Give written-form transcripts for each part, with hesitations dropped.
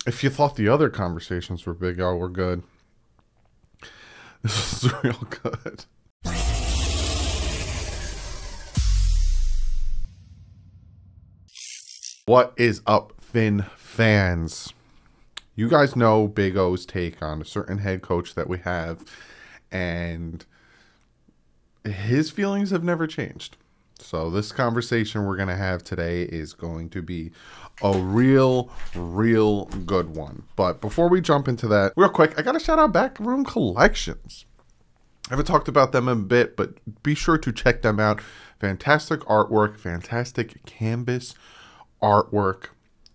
If you thought the other conversations were big, y'all were good. This is real good. What is up, Finn fans? You guys know Big O's take on a certain head coach that we have, and his feelings have never changed. So this conversation we're going to have today is going to be a real good one. But before we jump into that, real quick, I got to shout out Backroom Collections. I haven't talked about them in a bit, but be sure to check them out. Fantastic artwork, fantastic canvas artwork,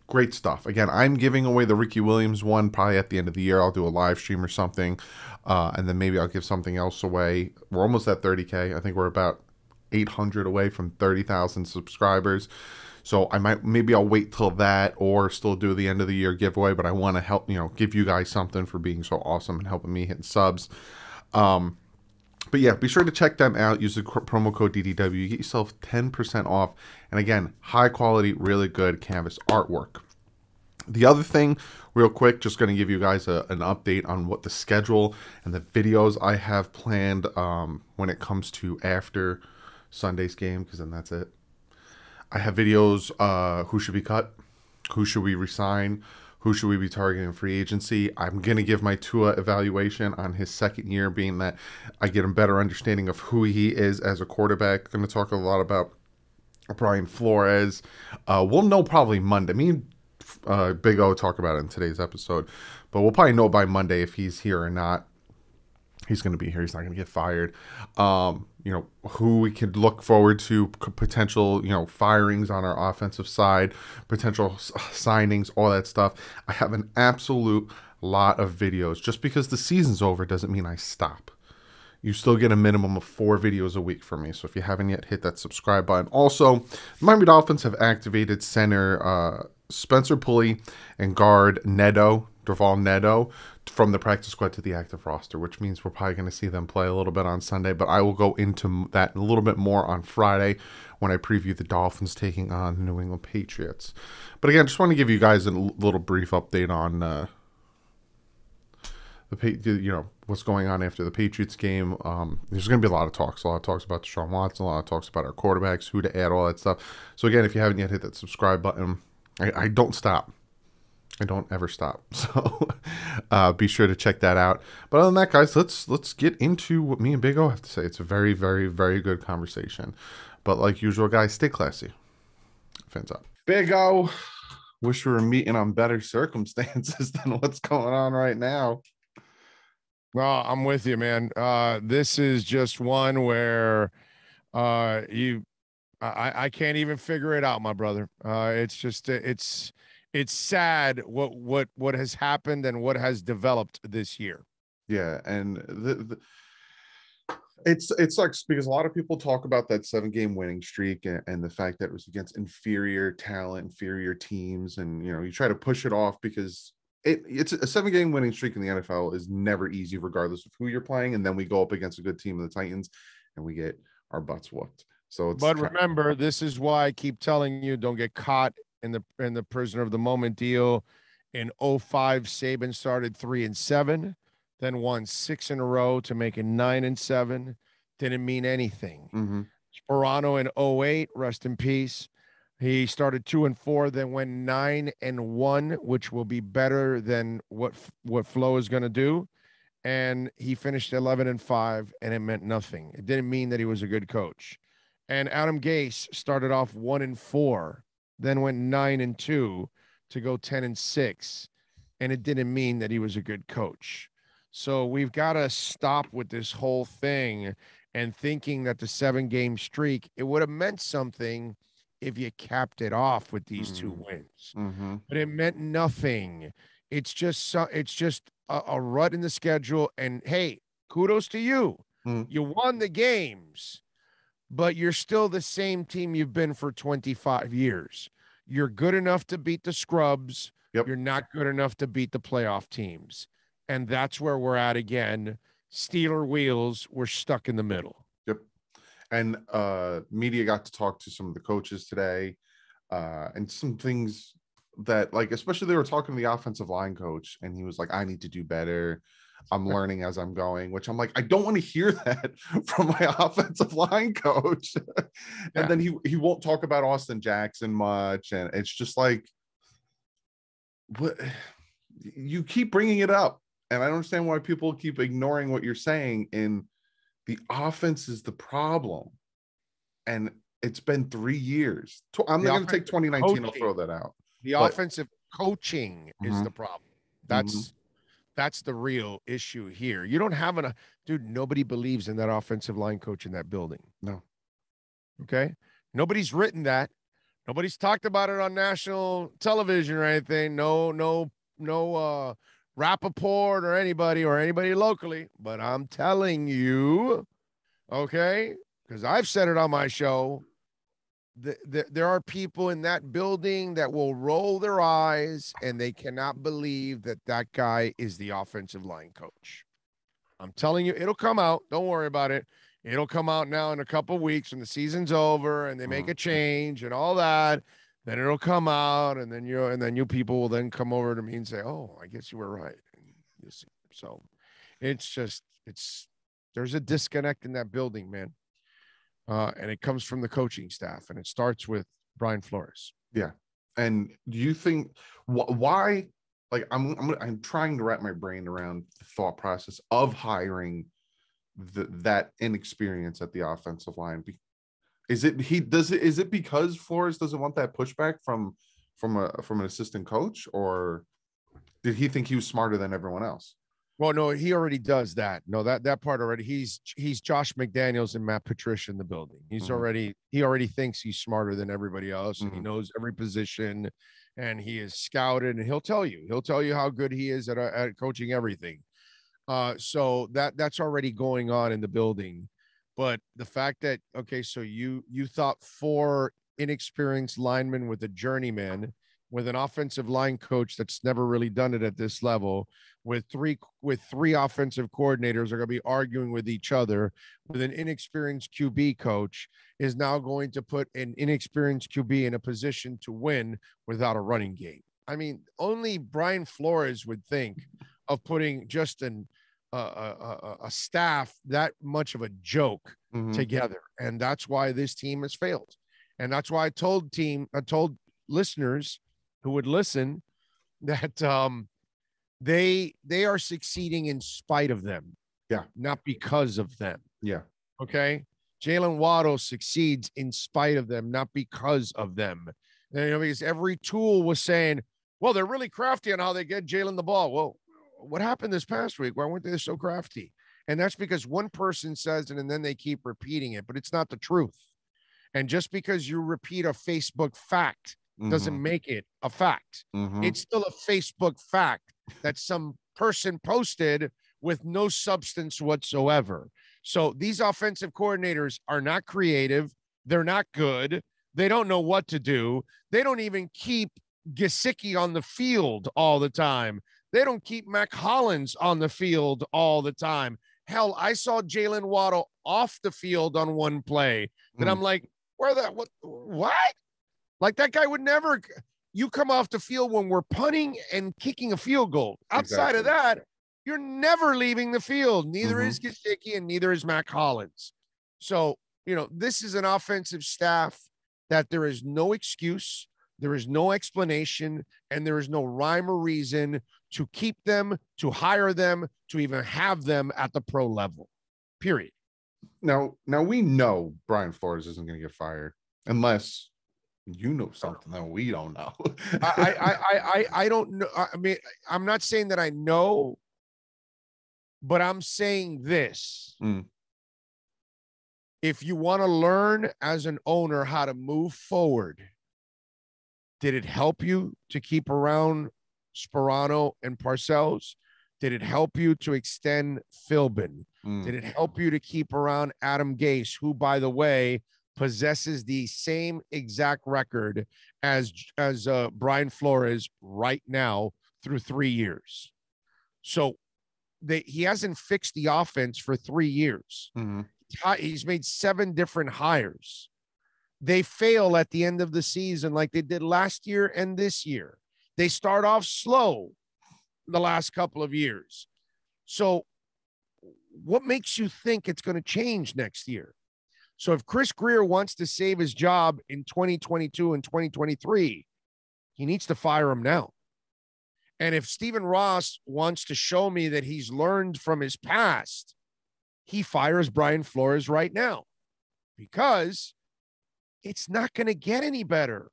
great stuff. Again, I'm giving away the Ricky Williams one probably at the end of the year. I'll do a live stream or something, and then maybe I'll give something else away. We're almost at 30K. I think we're about 800 away from 30,000 subscribers. So maybe I'll wait till that or still do the end of the year giveaway, but I want to help, give you guys something for being so awesome and helping me hit subs. But yeah, be sure to check them out. Use the promo code DDW. You get yourself 10% off. And again, high quality, really good canvas artwork. The other thing, real quick, just going to give you guys an update on what the schedule and the videos I have planned when it comes to after Sunday's game, because then that's it. I have videos, who should be cut, who should we resign, who should we be targeting free agency. I'm going to give my Tua evaluation on his second year, being that I get a better understanding of who he is as a quarterback. Going to talk a lot about Brian Flores. We'll know probably Monday. Me and Big O talk about it in today's episode, but we'll probably know by Monday if he's here or not. He's going to be here. He's not going to get fired. Who we could look forward to, potential, firings on our offensive side, potential signings, all that stuff. I have an absolute lot of videos. Just because the season's over doesn't mean I stop. You still get a minimum of 4 videos a week from me. So if you haven't yet, hit that subscribe button. Also, the Miami Dolphins have activated center Spencer Pulley and guard Duval Neto from the practice squad to the active roster, which means we're probably going to see them play a little bit on Sunday, but I will go into that a little bit more on Friday when I preview the Dolphins taking on the New England Patriots. But again, just want to give you guys a little brief update on what's going on after the Patriots game. There's going to be a lot of talks about Deshaun Watson, a lot of talks about our quarterbacks, who to add, all that stuff. So again, if you haven't yet, hit that subscribe button. I don't stop. I don't ever stop. So be sure to check that out. But other than that, guys, let's get into what me and Big O have to say. It's a very good conversation. But like usual, guys, stay classy. Fins up. Big O, wish we were meeting on better circumstances than what's going on right now. Well, I'm with you, man. This is just one where I can't even figure it out, my brother. It's just it's sad what has happened and what has developed this year. Yeah, and it's like, because a lot of people talk about that 7-game winning streak and the fact that it was against inferior talent, inferior teams, and you try to push it off because it's a 7-game winning streak in the NFL is never easy, regardless of who you're playing. And then we go up against a good team, the Titans, and we get our butts whooped. So but remember, this is why I keep telling you, don't get caught in the prisoner of the moment deal. In 05, Saban started 3-7, then won 6 in a row to make it 9-7. Didn't mean anything. Mm-hmm. Sperano in 08, rest in peace. He started 2-4, then went 9-1, which will be better than what Flo is going to do. And he finished 11-5, and it meant nothing. It didn't mean that he was a good coach. And Adam Gase started off 1-4, then went 9-2 to go 10-6, and it didn't mean that he was a good coach. So we've got to stop with this whole thing and thinking that the 7-game streak, it would have meant something if you capped it off with these 2 wins. Mm-hmm. But it meant nothing. It's just a rut in the schedule. And hey, kudos to you. You won the games, but you're still the same team you've been for 25 years. You're good enough to beat the scrubs. Yep. You're not good enough to beat the playoff teams. And that's where we're at again. Steeler wheels, we're stuck in the middle. Yep. And media got to talk to some of the coaches today, and some things that, like, especially they were talking to the offensive line coach, and he was like, I need to do better. I'm learning as I'm going, which I'm like, I don't want to hear that from my offensive line coach. And then he won't talk about Austin Jackson much. And it's just like, what, you keep bringing it up. And I don't understand why people keep ignoring what you're saying. And the offense is the problem. And it's been 3 years. I'm not going to take 2019. I'll throw that out. The offensive coaching is the problem. That's the real issue here. You don't have dude, nobody believes in that offensive line coach in that building. No. Okay? Nobody's written that. Nobody's talked about it on national television or anything. No Rappaport or anybody locally. But I'm telling you, okay, because I've said it on my show, there are people in that building that will roll their eyes and they cannot believe that guy is the offensive line coach. I'm telling you, it'll come out. Don't worry about it. It'll come out now in a couple of weeks when the season's over and they make a change and all that. Then it'll come out, and then you people will then come over to me and say, "Oh, I guess you were right." So there's a disconnect in that building, man. And it comes from the coaching staff, and it starts with Brian Flores. Yeah. And do you think why? Like, I'm trying to wrap my brain around the thought process of hiring that inexperience at the offensive line. Is it because Flores doesn't want that pushback from an assistant coach, or did he think he was smarter than everyone else? Well, no, he already does that. No, that part already. He's Josh McDaniels and Matt Patricia in the building. He already thinks he's smarter than everybody else, and he knows every position, and he is scouted, and he'll tell you how good he is at coaching everything. So that's already going on in the building. But the fact that, okay, so you thought 4 inexperienced linemen with a journeyman, with an offensive line coach that's never really done it at this level, with three offensive coordinators are going to be arguing with each other, with an inexperienced QB coach, is now going to put an inexperienced QB in a position to win without a running game. I mean, only Brian Flores would think of putting just a staff that much of a joke together. And that's why this team has failed. And that's why I told listeners who would listen that they are succeeding in spite of them. Yeah. Not because of them. Yeah. Okay. Jalen Waddle succeeds in spite of them, not because of them. And, because every tool was saying, well, they're really crafty on how they get Jalen the ball. Well, what happened this past week? Why weren't they so crafty? And that's because one person says it and then they keep repeating it, but it's not the truth. And just because you repeat a Facebook fact doesn't make it a fact. It's still a Facebook fact that some person posted with no substance whatsoever. So these offensive coordinators are not creative. They're not good. They don't know what to do. They don't even keep Gesicki on the field all the time. They don't keep Mac Hollins on the field all the time. Hell, I saw Jalen Waddle off the field on one play that I'm like, what? Like, that guy would never. You come off the field when we're punting and kicking a field goal. Outside of that, you're never leaving the field. Neither is Gesicki and neither is Mac Hollins. So, this is an offensive staff that there is no excuse. There is no explanation, and there is no rhyme or reason to keep them, to hire them, to even have them at the pro level, period. Now we know Brian Flores isn't going to get fired unless you know something that we don't know. I don't know. I mean, I'm not saying that I know, but I'm saying this. If you want to learn as an owner how to move forward, did it help you to keep around Sperano and Parcells? Did it help you to extend Philbin? Did it help you to keep around Adam Gase, who, by the way, possesses the same exact record as Brian Flores right now through 3 years? So he hasn't fixed the offense for 3 years. He's made 7 different hires. They fail at the end of the season like they did last year and this year. They start off slow the last couple of years. So what makes you think it's going to change next year? So if Chris Grier wants to save his job in 2022 and 2023, he needs to fire him now. And if Stephen Ross wants to show me that he's learned from his past, he fires Brian Flores right now, because it's not going to get any better.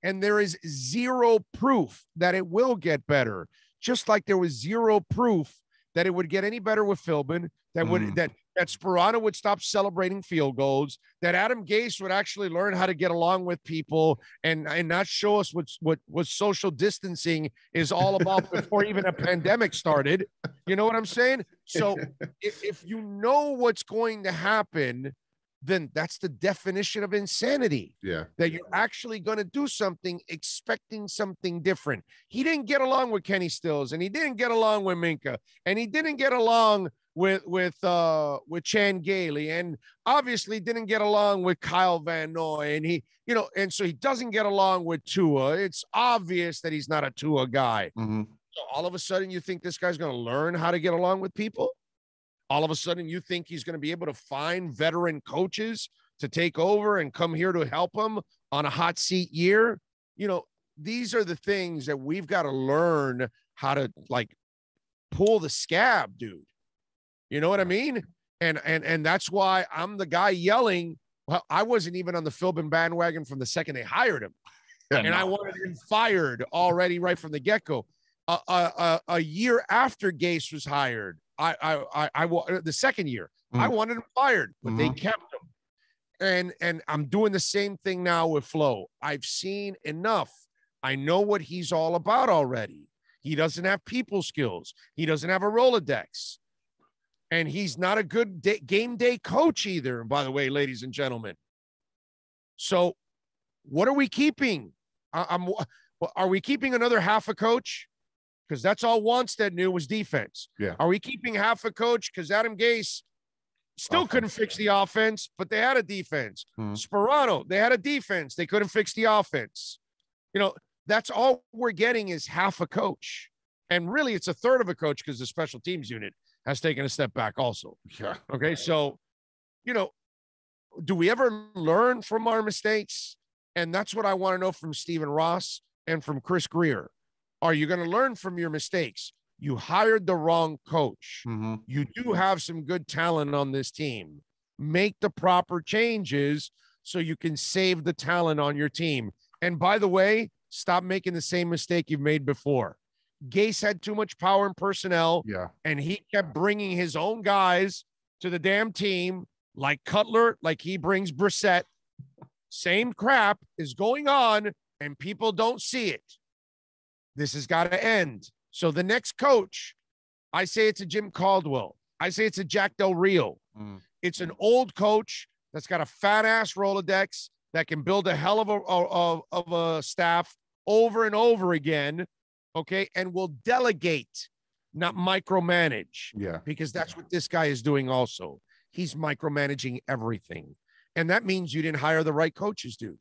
And there is zero proof that it will get better, just like there was zero proof that it would get any better with Philbin, that Sperano would stop celebrating field goals, that Adam Gase would actually learn how to get along with people and not show us what social distancing is all about before even a pandemic started. You know what I'm saying? So if you know what's going to happen, then that's the definition of insanity. Yeah. That you're actually going to do something expecting something different. He didn't get along with Kenny Stills, and he didn't get along with Minka, and he didn't get along with Chan Gailey, and obviously didn't get along with Kyle Van Noy, and and so he doesn't get along with Tua. It's obvious that he's not a Tua guy. Mm-hmm. So all of a sudden you think this guy's going to learn how to get along with people? All of a sudden you think he's going to be able to find veteran coaches to take over and come here to help him on a hot seat year? These are the things that we've got to learn how to pull the scab, dude. You know what I mean? And that's why I'm the guy yelling. Well, I wasn't even on the Philbin bandwagon from the second they hired him. I wanted him fired already right from the get-go. A year after Gase was hired, the second year, I wanted him fired, but they kept him. And I'm doing the same thing now with Flo. I've seen enough. I know what he's all about already. He doesn't have people skills. He doesn't have a Rolodex. And he's not a good game day coach either, by the way, ladies and gentlemen. So what are we keeping? Are we keeping another half a coach? Because that's all Wanstead knew was defense. Yeah. Are we keeping half a coach? Because Adam Gase still couldn't fix the offense, but they had a defense. Sperano, they had a defense. They couldn't fix the offense. That's all we're getting is half a coach. And really, it's a third of a coach because the special teams unit has taken a step back also. Yeah. Okay. So, do we ever learn from our mistakes? And that's what I want to know from Stephen Ross and from Chris Grier. Are you going to learn from your mistakes? You hired the wrong coach. Mm-hmm. You do have some good talent on this team. Make the proper changes so you can save the talent on your team. And by the way, stop making the same mistake you've made before. Gase had too much power in personnel, and he kept bringing his own guys to the damn team, like Cutler, like he brings Brissett. Same crap is going on, and people don't see it. This has got to end. So the next coach, I say it's a Jim Caldwell. I say it's a Jack Del Rio. It's an old coach that's got a fat-ass Rolodex that can build a hell of a staff over and over again, okay, and will delegate, not micromanage. Yeah. Because that's what this guy is doing also. He's micromanaging everything. And that means you didn't hire the right coaches, dude.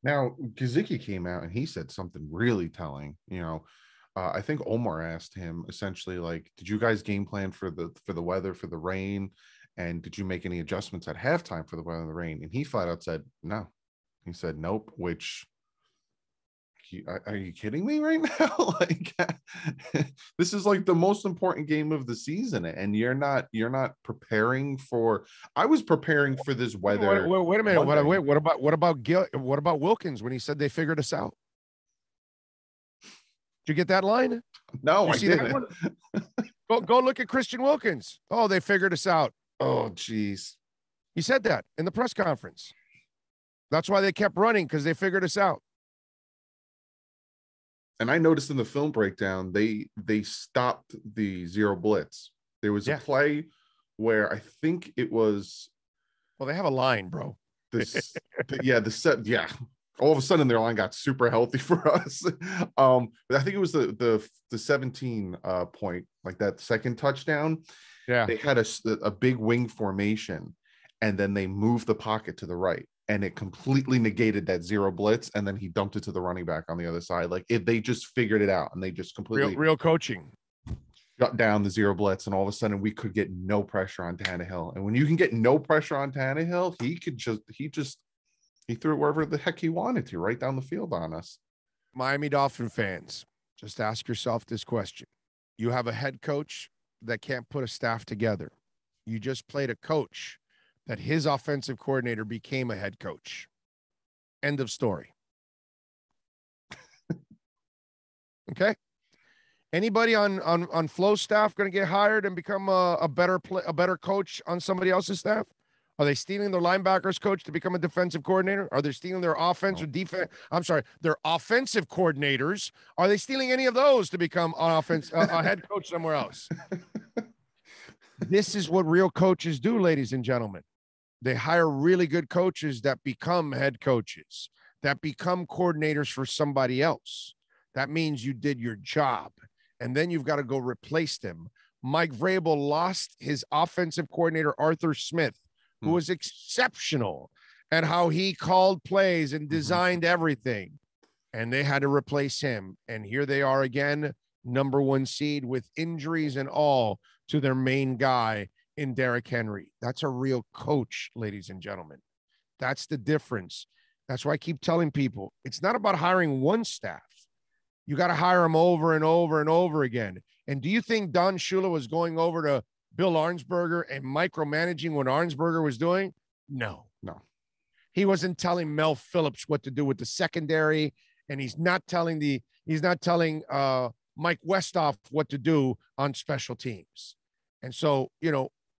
Now, Gazicki came out and he said something really telling. I think Omar asked him essentially, did you guys game plan for the weather, for the rain? And did you make any adjustments at halftime for the weather and the rain? And he flat out said, no. He said, nope, which... Are you kidding me right now? This is the most important game of the season, and you're not preparing for. I was preparing for this weather. Wait a minute. What about Wilkins when he said they figured us out? Did you get that line? No, I didn't. Go look at Christian Wilkins. Oh, they figured us out. Oh, geez. He said that in the press conference. That's why they kept running, because they figured us out. And I noticed in the film breakdown, they stopped the zero blitz. There was a play where I think it was. Well, they have a line, bro. All of a sudden, their line got super healthy for us. I think it was the 17 point, that second touchdown. Yeah, they had a big wing formation, and then they moved the pocket to the right. and it completely negated that zero blitz, and then he dumped it to the running back on the other side. Like they just figured it out, and they just completely real coaching shut down the zero blitz, and all of a sudden we could get no pressure on Tannehill. And when you can get no pressure on Tannehill, he threw it wherever the heck he wanted to, right down the field on us. Miami Dolphin fans, just ask yourself this question. You have a head coach that can't put a staff together. You just played a coach that his offensive coordinator became a head coach. End of story. Okay. Anybody on Flow staff going to get hired and become a better coach on somebody else's staff? Are they stealing their linebackers coach to become a defensive coordinator? Are they stealing their offense or defense? I'm sorry, their offensive coordinators. Are they stealing any of those to become an a head coach somewhere else? This is what real coaches do, ladies and gentlemen. They hire really good coaches that become head coaches, that become coordinators for somebody else. That means you did your job, and then you've got to go replace them. Mike Vrabel lost his offensive coordinator, Arthur Smith, who was exceptional at how he called plays and designed everything. And they had to replace him. And here they are again, number 1 seed with injuries and all to their main guy in Derrick Henry. That's a real coach, ladies and gentlemen. That's the difference. That's why I keep telling people, it's not about hiring one staff. You got to hire them over and over and over again. And do you think Don Shula was going over to Bill Arnsberger and micromanaging what Arnsberger was doing? No. He wasn't telling Mel Phillips what to do with the secondary, and he's not telling Mike Westhoff what to do on special teams. And so,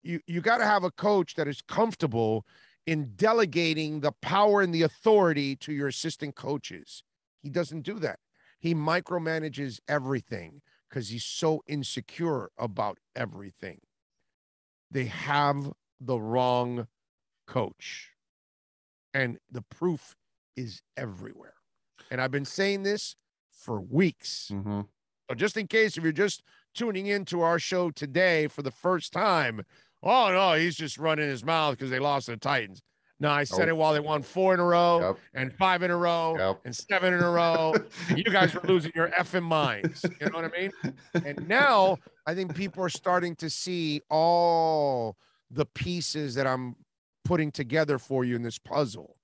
you got to have a coach that is comfortable in delegating the power and the authority to your assistant coaches. He doesn't do that. He micromanages everything because he's so insecure about everything. They have the wrong coach. And the proof is everywhere. And I've been saying this for weeks. So just in case, if you're just tuning into our show today for the first time, oh, no, he's just running his mouth because they lost to the Titans. No, I said it while they won 4 in a row and 5 in a row and 7 in a row. And you guys were losing your effing minds. You know what I mean? And now I think people are starting to see all the pieces that I'm putting together for you in this puzzle.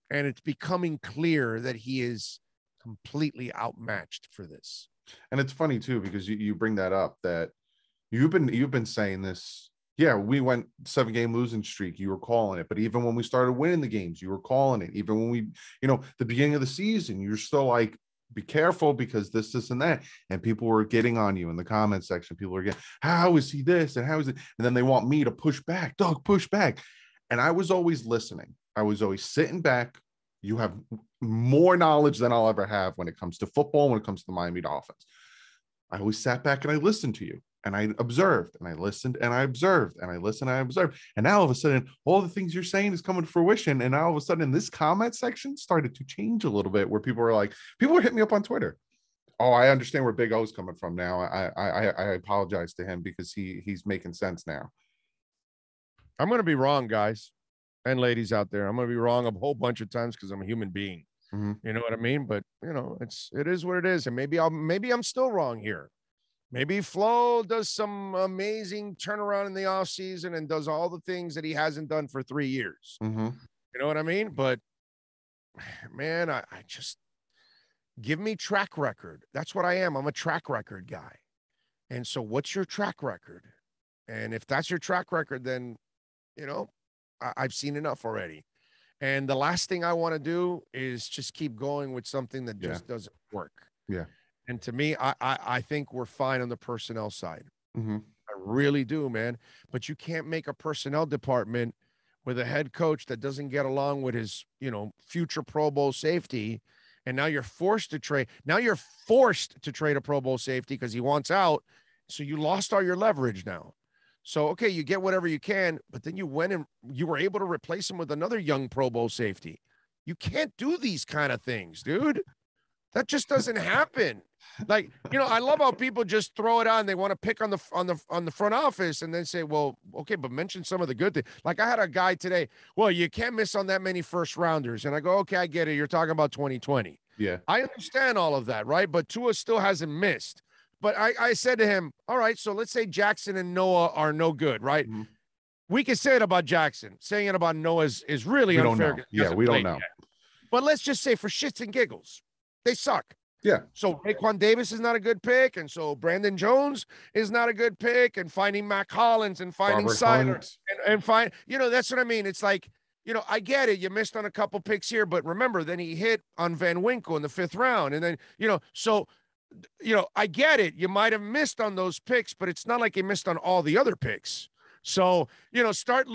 And it's becoming clear that he is completely outmatched for this. And it's funny too, because you bring that up, that you've been saying this. Yeah, we went 7-game losing streak. You were calling it. But even when we started winning the games, you were calling it. Even when we, the beginning of the season, you're still like, be careful because this, and that. And people were getting on you in the comment section. People were getting, how is he this? And how is it? And then they want me to push back. Doug, push back. And I was always listening. I was always sitting back. You have more knowledge than I'll ever have when it comes to football, when it comes to the Miami Dolphins. I always sat back and I listened to you. And I observed and I listened and I observed and I listened and I observed. And now all of a sudden, all the things you're saying is coming to fruition. And now all of a sudden, this comment section started to change a little bit, where people were hitting me up on Twitter. Oh, I understand where Big O's coming from now. I apologize to him because he's making sense now. I'm going to be wrong, guys and ladies out there. I'm going to be wrong a whole bunch of times because I'm a human being. You know what I mean? But it is what it is. And maybe I'm still wrong here. Maybe Flo does some amazing turnaround in the offseason and does all the things that he hasn't done for 3 years. You know what I mean? But man, I just give me track record. That's what I am. I'm a track record guy. And so what's your track record? And if that's your track record, then, I've seen enough already. And the last thing I want to do is just keep going with something that just doesn't work. Yeah. And to me, I think we're fine on the personnel side. I really do, man. But you can't make a personnel department with a head coach that doesn't get along with his, future Pro Bowl safety. And now you're forced to trade. Now you're forced to trade a Pro Bowl safety because he wants out. So you lost all your leverage now. So, okay, you get whatever you can, but then you went and you were able to replace him with another young Pro Bowl safety. You can't do these kind of things, dude. That just doesn't happen. Like, I love how people just throw it on. They want to pick on the front office and then say, well, okay, but mention some of the good things. Like I had a guy today, well, you can't miss on that many first rounders. And I go, okay, I get it. You're talking about 2020. Yeah. I understand all of that, right? But Tua still hasn't missed. But I said to him, all right, so let's say Jackson and Noah are no good, right? Mm-hmm. We can say it about Jackson. Saying it about Noah is really unfair. Yeah, we don't know. Yet. But let's just say for shits and giggles, they suck. Yeah. So Raekwon Davis is not a good pick, and so Brandon Jones is not a good pick, and finding Mac Hollins and finding Siler and find, that's what I mean. It's like, I get it. You missed on a couple picks here, but remember, then he hit on Van Winkle in the 5th round. And then, so, I get it. You might have missed on those picks, but it's not like you missed on all the other picks. So, start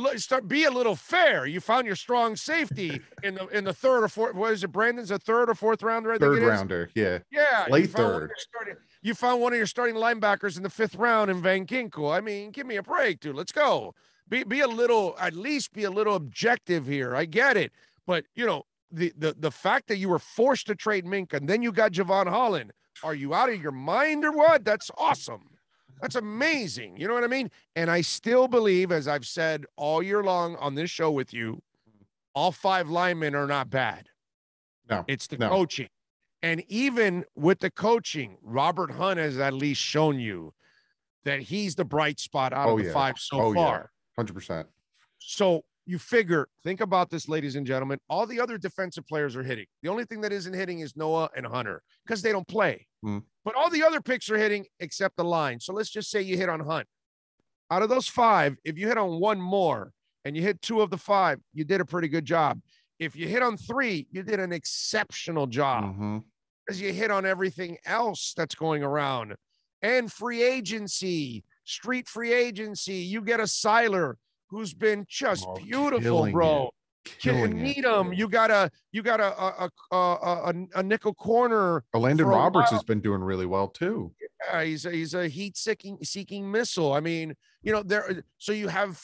be a little fair. You found your strong safety in the 3rd or 4th. What is it? Brandon's a 3rd or 4th rounder. I think 3rd rounder. Yeah. Yeah. Late 3rd. You found one of your starting linebackers in the 5th round in Van Ginkel. I mean, give me a break, dude. Let's go. Be a little, at least be a little objective here. I get it. But, the fact that you were forced to trade Minkah and then you got Javon Holland, are you out of your mind or what? That's awesome. That's amazing. You know what I mean? And I still believe, as I've said all year long on this show with you, all 5 linemen are not bad. No. It's the coaching. And even with the coaching, Robert Hunt has at least shown you that he's the bright spot out of the 5 so far. 100%. So you figure, think about this, ladies and gentlemen. All the other defensive players are hitting. The only thing that isn't hitting is Noah and Hunter because they don't play. But all the other picks are hitting except the line. So let's just say you hit on Hunt. Out of those 5, if you hit on 1 more and you hit 2 of the 5, you did a pretty good job. If you hit on 3, you did an exceptional job because you hit on everything else that's going around. And free agency, street free agency, you get a Siler who's been just beautiful, bro. Needham, you got a nickel corner. Landon Roberts has been doing really well too. Yeah, he's a heat seeking missile. I mean, so you have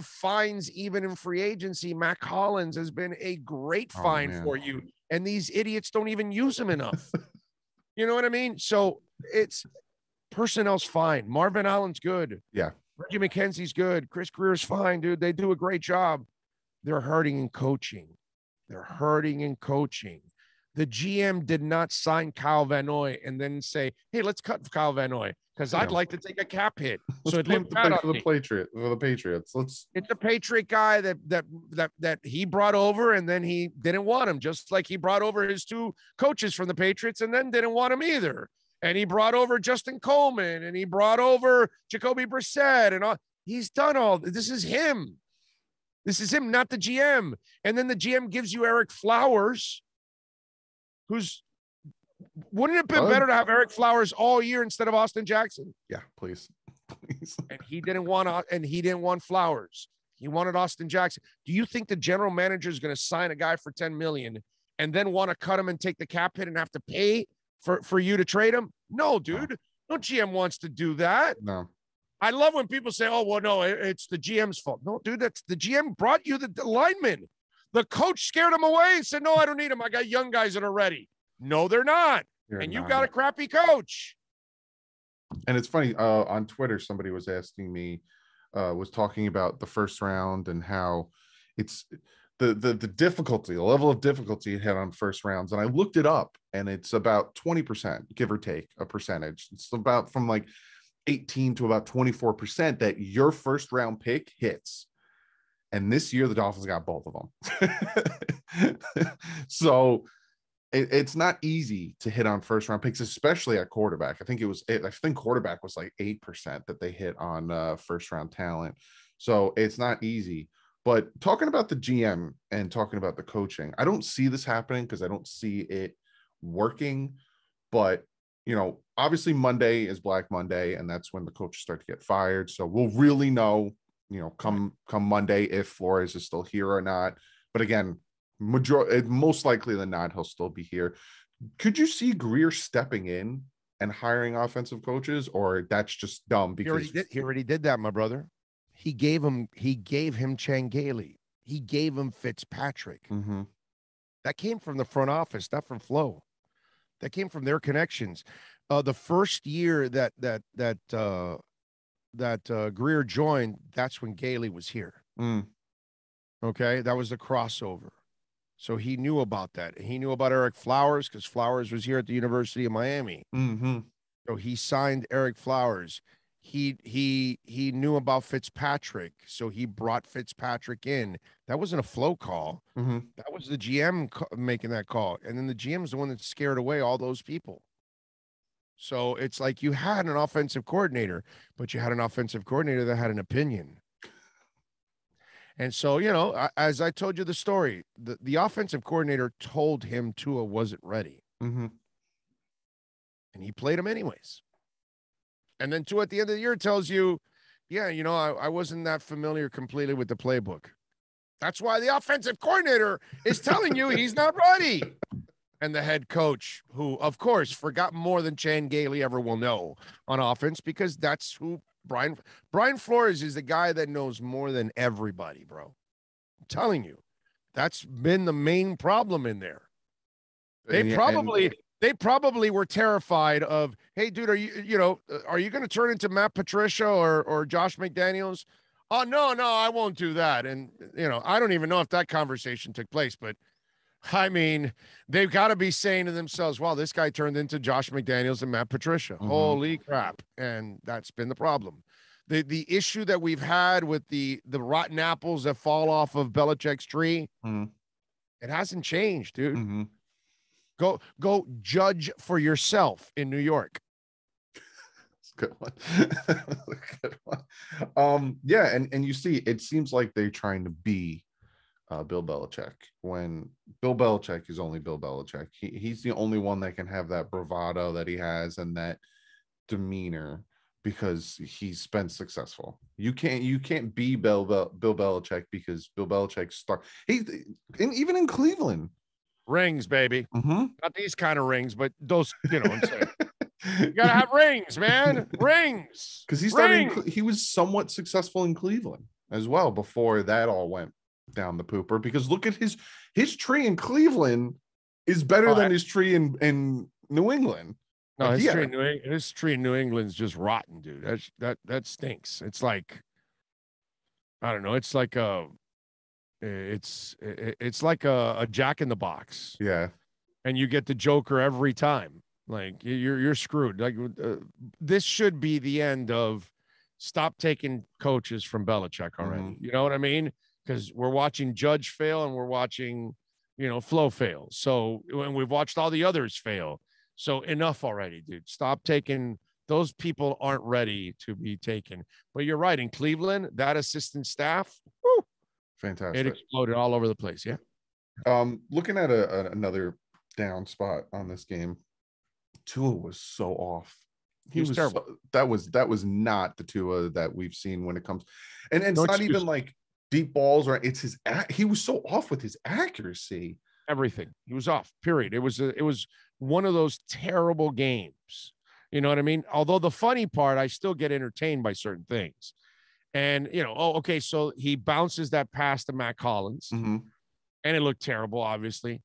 finds even in free agency. Mac Hollins has been a great find for you, and these idiots don't even use him enough. You know what I mean? So it's personnel's fine. Marvin Allen's good. Yeah. Reggie McKenzie's good. Chris Greer's fine, dude. They do a great job. They're hurting in coaching. The GM did not sign Kyle Van Noy and then say, hey, let's cut Kyle Van Noy because I'd like to take a cap hit. So it looked bad for the Patriots. It's a Patriot guy that he brought over and then he didn't want him, just like he brought over his 2 coaches from the Patriots and then didn't want him either. And he brought over Justin Coleman and he brought over Jacoby Brissett and all. He's done all. This is him. This is him, not the GM. And then the GM gives you Eric Flowers, who's wouldn't it have been better to have Eric Flowers all year instead of Austin Jackson? Yeah, please. And he didn't want Flowers. He wanted Austin Jackson. Do you think the general manager is going to sign a guy for $10 million and then want to cut him and take the cap hit and have to pay for you to trade him? No, dude. No GM wants to do that. No. I love when people say, oh, well, no, it's the GM's fault. No, dude, that's the GM brought you the lineman. The coach scared him away and said, no, I don't need him. I got young guys that are ready. No, they're not. You've got a crappy coach. And it's funny, on Twitter, somebody was asking me, was talking about the first round and how it's the difficulty, the level of difficulty it had on first rounds. And I looked it up and it's about 20%, give or take a percentage. It's about from like 18 to about 24% that your first round pick hits. And this year the Dolphins got both of them. So it's not easy to hit on first round picks, especially at quarterback. I think quarterback was like 8% that they hit on first round talent. So it's not easy. But talking about the GM and talking about the coaching, I don't see this happening because I don't see it working. But, obviously Monday is Black Monday, and that's when the coaches start to get fired. So we'll really know, come Monday if Flores is still here or not. But again, most likely than not, he'll still be here. Could you see Greer stepping in and hiring offensive coaches, or that's just dumb? Because he already did that, my brother. He gave him Changeli. He gave him Fitzpatrick. Mm-hmm. That came from the front office, not from Flo. That came from their connections. The first year that Greer joined, that's when Gailey was here. Okay, that was the crossover. So he knew about that. He knew about Eric Flowers because Flowers was here at the University of Miami. So he signed Eric Flowers. He knew about Fitzpatrick, so he brought Fitzpatrick in. That wasn't a flow call. That was the GM making that call, and then the GM's the one that scared away all those people. So it's like you had an offensive coordinator, but you had an offensive coordinator that had an opinion. And so, you know, as I told you the story, the offensive coordinator told him Tua wasn't ready. And he played him anyways. And then Tua at the end of the year tells you, yeah, you know, I wasn't that familiar completely with the playbook. That's why the offensive coordinator is telling you he's not ready. And the head coach, who, of course, forgot more than Chan Gailey ever will know on offense, because that's who Brian Flores is, the guy that knows more than everybody, bro. I'm telling you, that's been the main problem in there. They probably were terrified of, hey, dude, are you going to turn into Matt Patricia or Josh McDaniels? Oh, no, I won't do that. And, you know, I don't even know if that conversation took place, but I mean, they've got to be saying to themselves, well, this guy turned into Josh McDaniels and Matt Patricia. Holy crap. And that's been the problem. The issue that we've had with the rotten apples that fall off of Belichick's tree, it hasn't changed, dude. Go judge for yourself in New York. Good one. Good one. Yeah, and you see, it seems like they're trying to be Bill Belichick, when Bill Belichick is only Bill Belichick. He's the only one that can have that bravado that he has and that demeanor, because he's been successful. You can't be Bill Belichick, because Bill Belichick even in Cleveland. Rings, baby. Not these kind of rings, but those, you know what I'm saying. You gotta have rings, man. Rings. Because he was somewhat successful in Cleveland as well before that all went down the pooper. Because look at his tree in Cleveland is better than his tree in New England. No, his tree in New England's just rotten, dude. That stinks. It's like, I don't know. It's like it's like a Jack in the Box. Yeah, and you get the Joker every time. Like you're screwed. Like this should be the end of stop taking coaches from Belichick already. You know what I mean? Because we're watching Judge fail and we're watching, you know, Flo fail. So, and we've watched all the others fail. So enough already, dude. Stop taking, those people aren't ready to be taken. But you're right. In Cleveland, that assistant staff, whew, fantastic. It exploded all over the place. Yeah. Looking at another down spot on this game, Tua was so off. He was terrible. That was not the Tua that we've seen when it comes, and it's not even like deep balls, or it's he was so off with his accuracy. Everything. He was off, period. It was one of those terrible games. You know what I mean? Although the funny part, I still get entertained by certain things. And, you know, okay, so he bounces that pass to Matt Collins, and it looked terrible, obviously.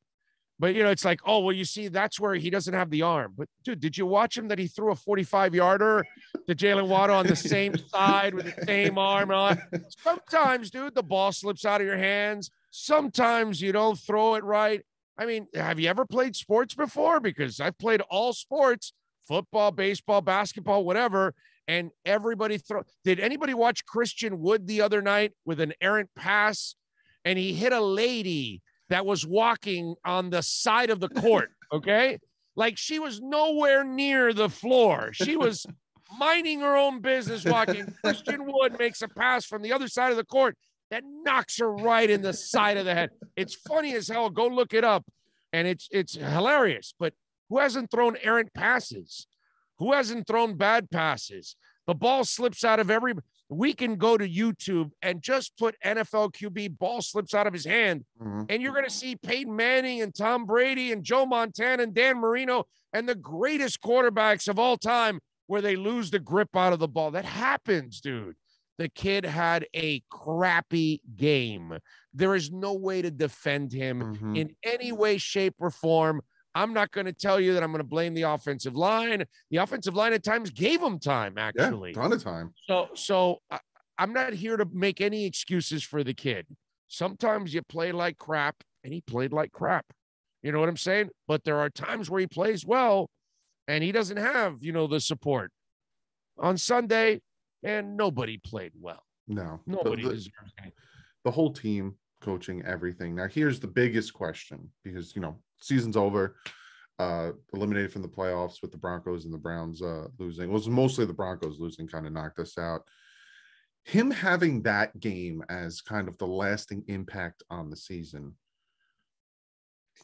But, you know, it's like, oh, well, you see, that's where he doesn't have the arm. But, dude, did you watch him that he threw a 45-yarder to Jalen Waddle on the same side with the same arm and all that? Sometimes, dude, the ball slips out of your hands. Sometimes you don't throw it right. I mean, have you ever played sports before? Because I've played all sports, football, baseball, basketball, whatever, and everybody Did anybody watch Christian Wood the other night with an errant pass, and he hit a lady that was walking on the side of the court, okay? Like she was nowhere near the floor. She was minding her own business walking. Christian Wood makes a pass from the other side of the court that knocks her right in the side of the head. It's funny as hell. Go look it up. And it's hilarious. But who hasn't thrown errant passes? Who hasn't thrown bad passes? The ball slips out of every. We can go to YouTube and just put NFL QB ball slips out of his hand, and you're going to see Peyton Manning and Tom Brady and Joe Montana and Dan Marino and the greatest quarterbacks of all time where they lose the grip out of the ball. That happens, dude. The kid had a crappy game. There is no way to defend him in any way, shape, or form. I'm not going to tell you that I'm going to blame the offensive line. The offensive line at times gave him time, actually. Yeah, ton of time. So I'm not here to make any excuses for the kid. Sometimes you play like crap, and he played like crap. You know what I'm saying? But there are times where he plays well, and he doesn't have, the support. On Sunday, and nobody played well. No. Nobody deserves it. The whole team, coaching, everything. Now, here's the biggest question, because, season's over. Eliminated from the playoffs with the Broncos and the Browns losing. It was mostly the Broncos losing kind of knocked us out. Him having that game as kind of the lasting impact on the season.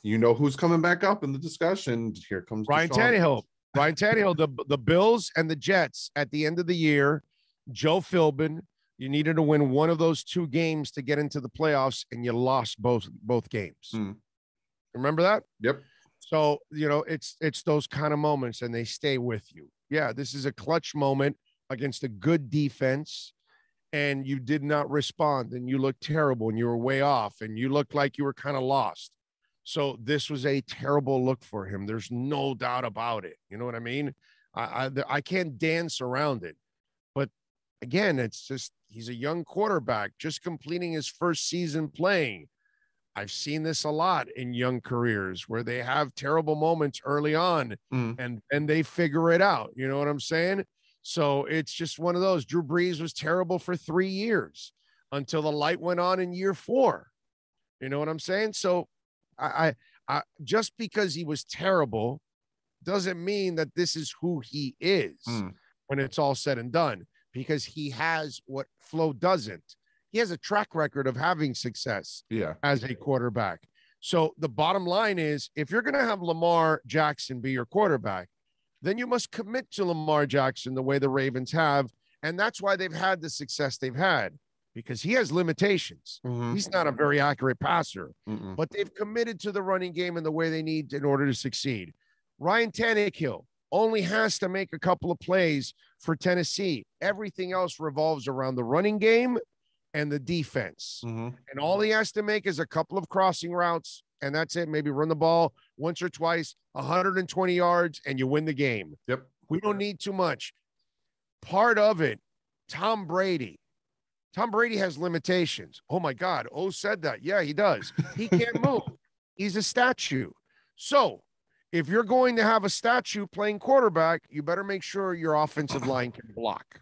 You know who's coming back up in the discussion? Here comes Ryan Tannehill. Ryan Tannehill, the Bills and the Jets at the end of the year, Joe Philbin, you needed to win one of those two games to get into the playoffs, and you lost both games. Remember that? Yep. So, it's those kind of moments, and they stay with you. Yeah, this is a clutch moment against a good defense, and you did not respond, and you looked terrible, and you were way off, and you looked like you were kind of lost. So this was a terrible look for him. There's no doubt about it. You know what I mean? I can't dance around it. But again, it's just he's a young quarterback just completing his first season playing. I've seen this a lot in young careers where they have terrible moments early on and they figure it out. You know what I'm saying? So it's just one of those. Drew Brees was terrible for 3 years until the light went on in year 4. You know what I'm saying? So I just because he was terrible doesn't mean that this is who he is when it's all said and done, because he has what Flo doesn't. He has a track record of having success as a quarterback. So the bottom line is, if you're going to have Lamar Jackson be your quarterback, then you must commit to Lamar Jackson the way the Ravens have. And that's why they've had the success they've had, because he has limitations. He's not a very accurate passer, but they've committed to the running game in the way they need in order to succeed. Ryan Tannehill only has to make a couple of plays for Tennessee. Everything else revolves around the running game and the defense. And all he has to make is a couple of crossing routes, and that's it. Maybe run the ball once or twice, 120 yards, and you win the game. Yep. We don't need too much. Part of it, Tom Brady. Tom Brady has limitations. Oh, my God. Oh, said that. Yeah, he does. He can't move. He's a statue. So if you're going to have a statue playing quarterback, you better make sure your offensive line can block.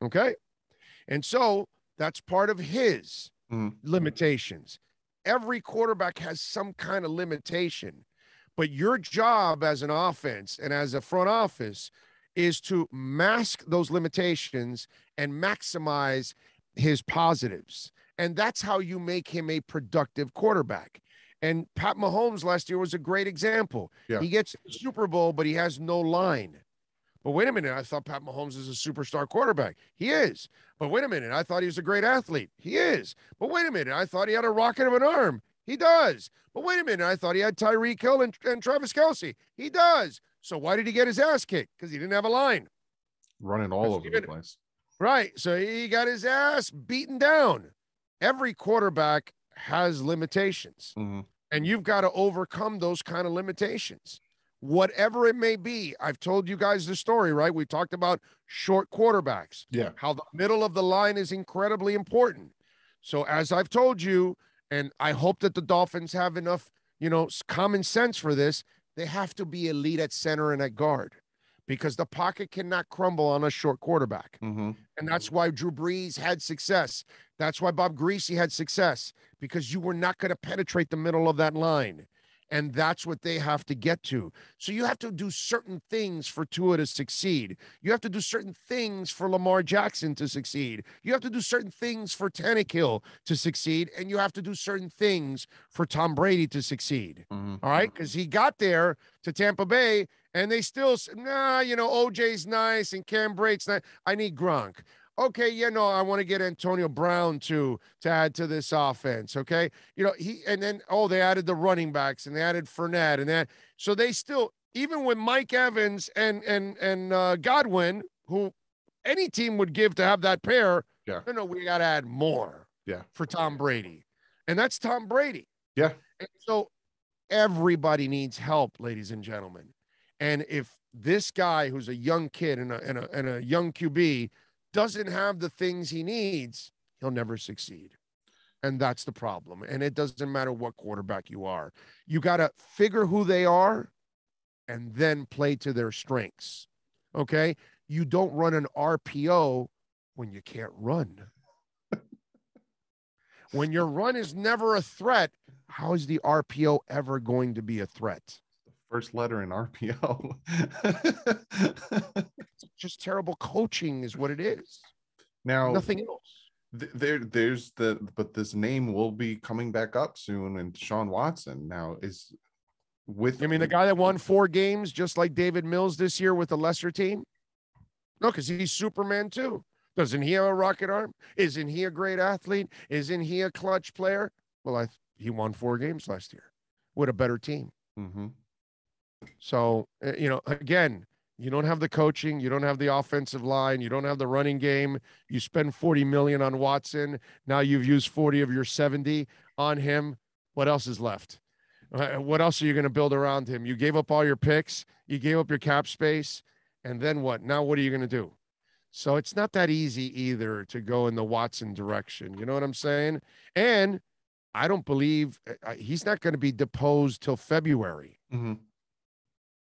Okay? And so that's part of his limitations. Every quarterback has some kind of limitation. But your job as an offense and as a front office is to mask those limitations and maximize his positives. And that's how you make him a productive quarterback. And Pat Mahomes last year was a great example. Yeah. He gets the Super Bowl, but he has no line. But wait a minute, I thought Pat Mahomes is a superstar quarterback. He is. But wait a minute, I thought he was a great athlete. He is. But wait a minute, I thought he had a rocket of an arm. He does. But wait a minute, I thought he had Tyreek Hill and Travis Kelce. He does. So why did he get his ass kicked? Because he didn't have a line. Running all over the place. Right. So he got his ass beaten down. Every quarterback has limitations. And you've got to overcome those kind of limitations. Whatever it may be. I've told you guys the story, right? We talked about short quarterbacks. Yeah. How the middle of the line is incredibly important. So as I've told you, and I hope that the Dolphins have enough, common sense for this, they have to be elite at center and at guard, because the pocket cannot crumble on a short quarterback. And that's why Drew Brees had success. That's why Bob Greasy had success, because you were not going to penetrate the middle of that line. And that's what they have to get to. So you have to do certain things for Tua to succeed. You have to do certain things for Lamar Jackson to succeed. You have to do certain things for Tannehill to succeed. And you have to do certain things for Tom Brady to succeed. All right? Because he got there to Tampa Bay, and they still said, OJ's nice and Cam Brate's nice. I need Gronk. Okay, I want to get Antonio Brown to add to this offense. Okay, they added the running backs and they added Fournette and that. So they still, even with Mike Evans and Godwin, who any team would give to have that pair. Yeah, we got to add more. Yeah, for Tom Brady, and that's Tom Brady. Yeah, and so Everybody needs help, ladies and gentlemen. And if this guy who's a young kid and a young QB doesn't have the things he needs, he'll never succeed. And that's the problem. And it doesn't matter what quarterback you are. You got to figure who they are and then play to their strengths. Okay? You don't run an RPO when you can't run. When your run is never a threat, how is the RPO ever going to be a threat? First letter in RPO. It's just terrible coaching is what it is. Now, nothing else. But this name will be coming back up soon, and Deshaun Watson now is with. You mean the guy that won 4 games, just like David Mills this year with a lesser team? No, because he's Superman too. Doesn't he have a rocket arm? Isn't he a great athlete? Isn't he a clutch player? Well, he won 4 games last year with a better team. Mm-hmm. So, again, you don't have the coaching, you don't have the offensive line, you don't have the running game. You spend $40 million on Watson. Now you've used 40 of your 70 on him. What else is left? What else are you going to build around him? You gave up all your picks, you gave up your cap space, and then what? Now what are you going to do? So it's not that easy either to go in the Watson direction. You know what I'm saying? And I don't believe he's not going to be deposed till February. Mm-hmm.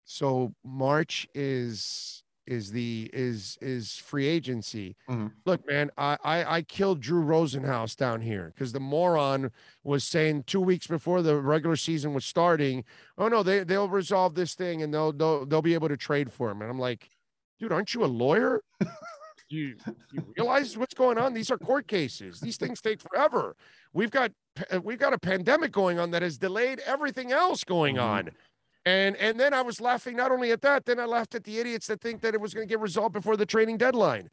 So March is free agency. Mm-hmm. Look, man, I killed Drew Rosenhaus down here because the moron was saying 2 weeks before the regular season was starting, oh no, they'll resolve this thing and they'll be able to trade for him. And I'm like, dude, aren't you a lawyer? You realize what's going on? These are court cases. These things take forever. We've got a pandemic going on that has delayed everything else going on. And then I was laughing not only at that, then I laughed at the idiots that think that it was going to get resolved before the trading deadline.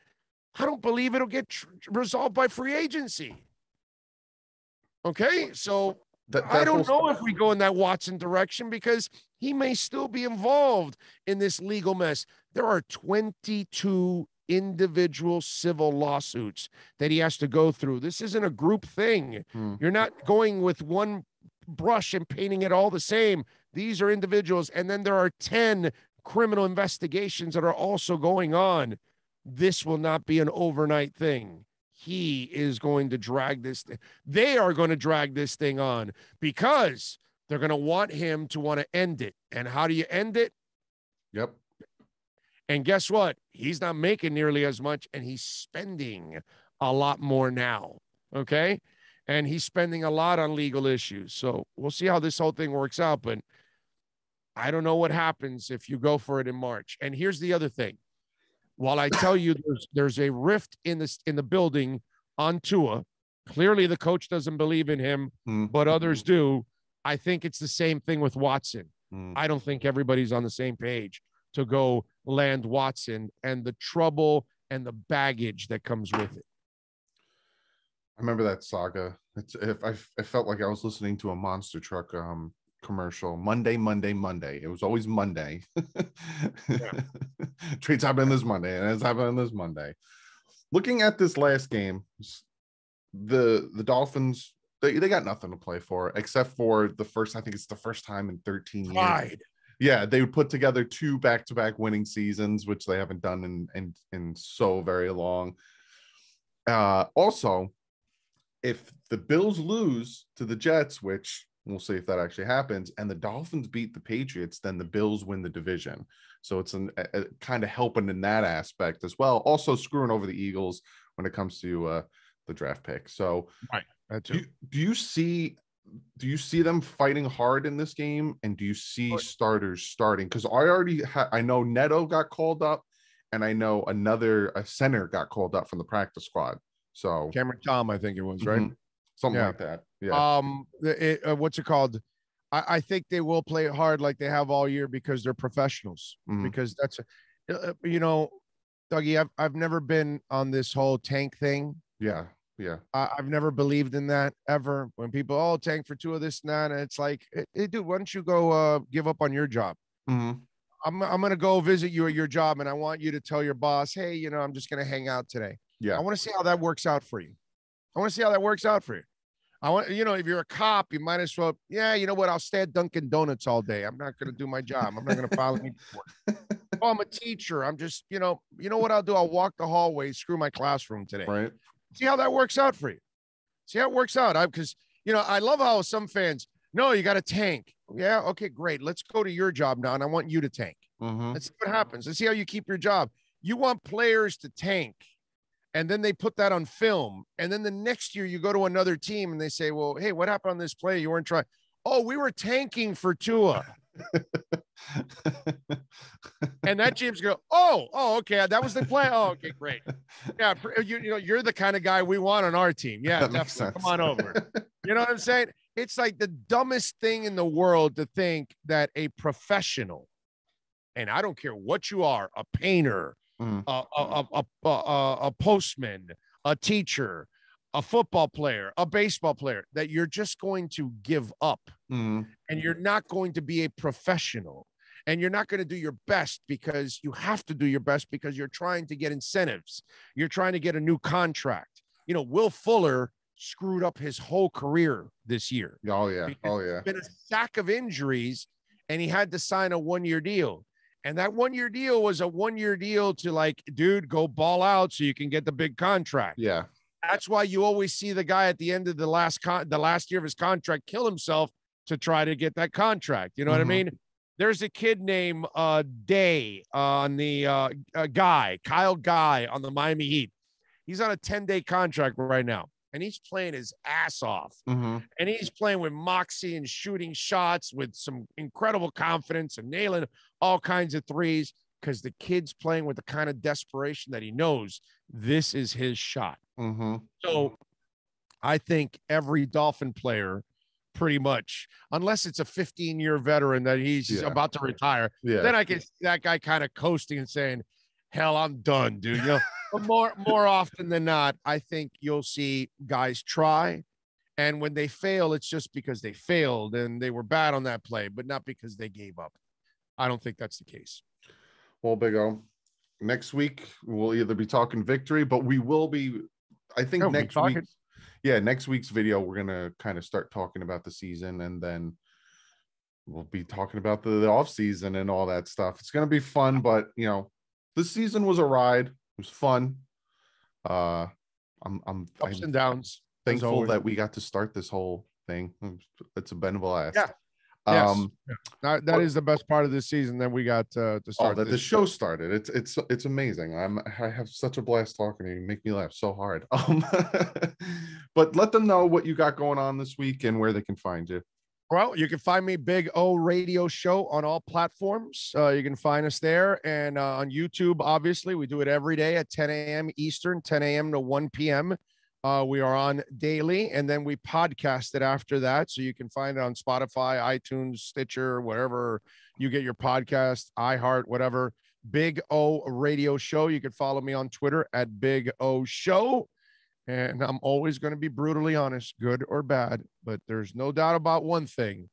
I don't believe it'll get resolved by free agency. Okay, so I don't know if we go in that Watson direction because he may still be involved in this legal mess. There are 22 individual civil lawsuits that he has to go through. This isn't a group thing. You're not going with one brush and painting it all the same. These are individuals, and then there are 10 criminal investigations that are also going on. This will not be an overnight thing. He is going to drag this thing. They are going to drag this thing on because they're going to want him to want to end it. And how do you end it? Yep. And guess what? He's not making nearly as much, and he's spending a lot more now. Okay? And he's spending a lot on legal issues. So we'll see how this whole thing works out. But I don't know what happens if you go for it in March. And here's the other thing. While I tell you there's a rift in the building on Tua, clearly the coach doesn't believe in him, but others do. I think it's the same thing with Watson. I don't think everybody's on the same page to go land Watson and the trouble and the baggage that comes with it. I remember that saga. I felt like I was listening to a monster truck commercial. Monday. It was always Monday. Trades happen this Monday, and it's happening this Monday. Looking at this last game, the Dolphins, they got nothing to play for except for the first. I think it's the first time in 13 years. Yeah, they would put together 2 back-to-back winning seasons, which they haven't done in so very long. Also, if the Bills lose to the Jets, which we'll see if that actually happens, and the Dolphins beat the Patriots, then the Bills win the division. So it's a kind of helping in that aspect as well. Also screwing over the Eagles when it comes to the draft pick. So right. Do you see them fighting hard in this game? And do you see starters starting? Because I know Neto got called up, and I know a center got called up from the practice squad. So Cameron Tom, I think it was, right? Something like that. Yeah. What's it called? I think they will play hard like they have all year because they're professionals. Because that's, Dougie, I've never been on this whole tank thing. Yeah. I've never believed in that ever. When people, tank for 2 of this and that, and it's like, hey, dude, why don't you go give up on your job? I'm going to go visit you at your job, and I want you to tell your boss, hey, I'm just going to hang out today. Yeah. I want to see how that works out for you. I want, if you're a cop, you might as well, yeah, you know what? I'll stay at Dunkin' Donuts all day. I'm not going to do my job. I'm not going to file any report. Oh, I'm a teacher. I'm just, you know what I'll do? I'll walk the hallway, screw my classroom today. Right. See how that works out for you. See how it works out. Because, I love how some fans, no, you got to tank. Yeah. Okay, great. Let's go to your job now. And I want you to tank. Let's see what happens. Let's see how you keep your job. You want players to tank. And then they put that on film. And then the next year you go to another team and they say, well, hey, what happened on this play? You weren't trying. Oh, we were tanking for Tua. And that team's go, oh, okay. That was the play. Oh, okay, great. Yeah. You're the kind of guy we want on our team. Yeah, definitely. Come on over. You know what I'm saying? It's like the dumbest thing in the world to think that a professional, and I don't care what you are, a painter, a postman, a teacher, a football player, a baseball player, that you're just going to give up and you're not going to be a professional and you're not going to do your best because you have to do your best because you're trying to get incentives. You're trying to get a new contract. Will Fuller screwed up his whole career this year. Oh, yeah. There's been a stack of injuries and he had to sign a one-year deal. And that one-year deal was a one-year deal to like, dude, go ball out so you can get the big contract. Yeah. That's why you always see the guy at the end of the last year of his contract kill himself to try to get that contract. You know what I mean? There's a kid named Day on the Kyle Guy on the Miami Heat. He's on a 10-day contract right now. And he's playing his ass off. And he's playing with moxie and shooting shots with some incredible confidence and nailing all kinds of threes because the kid's playing with the kind of desperation that he knows this is his shot. So I think every Dolphin player pretty much, unless it's a 15-year veteran that he's about to retire, then I can see that guy kind of coasting and saying, hell, I'm done, dude. But more often than not, I think you'll see guys try. And when they fail, it's just because they failed and they were bad on that play, but not because they gave up. I don't think that's the case. Well, Big O, next week we'll either be talking victory, but we will be, I think next week's video, we're going to kind of start talking about the season and then we'll be talking about the off season and all that stuff. It's going to be fun, but this season was a ride. It was fun. I'm ups and downs. Thankful that we got to start this whole thing. It's a bendable ass. Yeah. That is the best part of this season that we got to start. That the show started. It's amazing. I have such a blast talking to you. You make me laugh so hard. But let them know what you got going on this week and where they can find you. Well, you can find me Big O Radio Show on all platforms. You can find us there and on YouTube. Obviously, we do it every day at 10 a.m. Eastern, 10 a.m. to 1 p.m. We are on daily, and then we podcast it after that. So you can find it on Spotify, iTunes, Stitcher, wherever you get your podcast, iHeart, whatever. Big O Radio Show. You can follow me on Twitter at Big O Show. And I'm always going to be brutally honest, good or bad. But there's no doubt about one thing.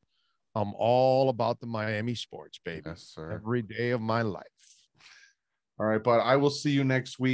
I'm all about the Miami sports, baby. Yes, sir. Every day of my life. All right, but I will see you next week.